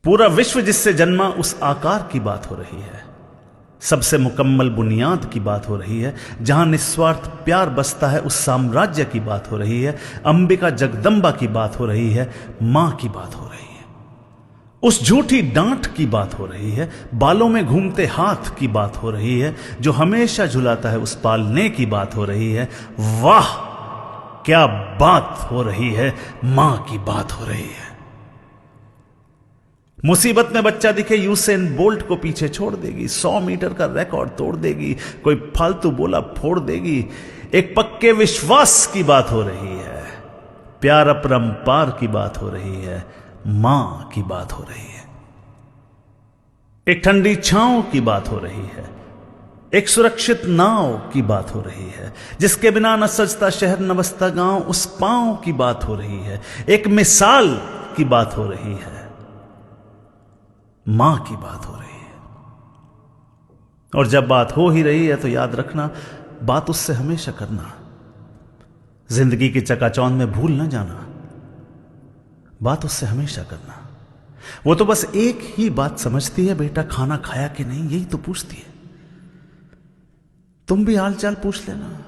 पूरा विश्व जिससे जन्मा उस आकार की बात हो रही है। सबसे मुकम्मल बुनियाद की बात हो रही है। जहां निस्वार्थ प्यार बसता है उस साम्राज्य की बात हो रही है। अंबिका जगदंबा की बात हो रही है। मां की बात हो रही है। उस झूठी डांट की बात हो रही है। बालों में घूमते हाथ की बात हो रही है। जो हमेशा झुलाता है उस पालने की बात हो रही है। वाह क्या बात हो रही है। मां की बात हो रही है। मुसीबत में बच्चा दिखे यूसेन बोल्ट को पीछे छोड़ देगी। 100 मीटर का रिकॉर्ड तोड़ देगी। कोई फालतू बोला फोड़ देगी। एक पक्के विश्वास की बात हो रही है। प्यार अपरंपार की बात हो रही है। मां की बात हो रही है। एक ठंडी छांव की बात हो रही है। एक सुरक्षित नाव की बात हो रही है। जिसके बिना न सजता शहर न बसता गांव, उस पांव की बात हो रही है। एक मिसाल की बात हो रही है। मां की बात हो रही है। और जब बात हो ही रही है तो याद रखना, बात उससे हमेशा करना। जिंदगी की चकाचौंध में भूल न जाना। बात उससे हमेशा करना। वो तो बस एक ही बात समझती है, बेटा खाना खाया कि नहीं, यही तो पूछती है। तुम भी हालचाल पूछ लेना,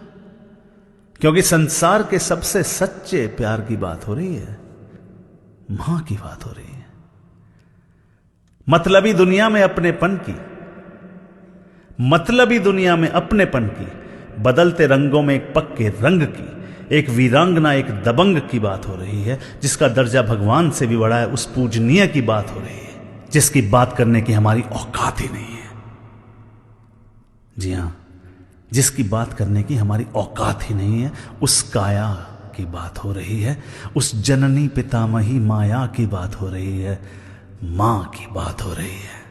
क्योंकि संसार के सबसे सच्चे प्यार की बात हो रही है। मां की बात हो रही है। मतलबी दुनिया में अपनेपन की, मतलबी दुनिया में अपनेपन की, बदलते रंगों में एक पक्के रंग की, एक वीरांगना एक दबंग की बात हो रही है। जिसका दर्जा भगवान से भी बड़ा है, उस पूजनीय की बात हो रही है। जिसकी बात करने की हमारी औकात ही नहीं है। जी हां, जिसकी बात करने की हमारी औकात ही नहीं है, उस काया की बात हो रही है। उस जननी पितामही माया की बात हो रही है। मां की बात हो रही है।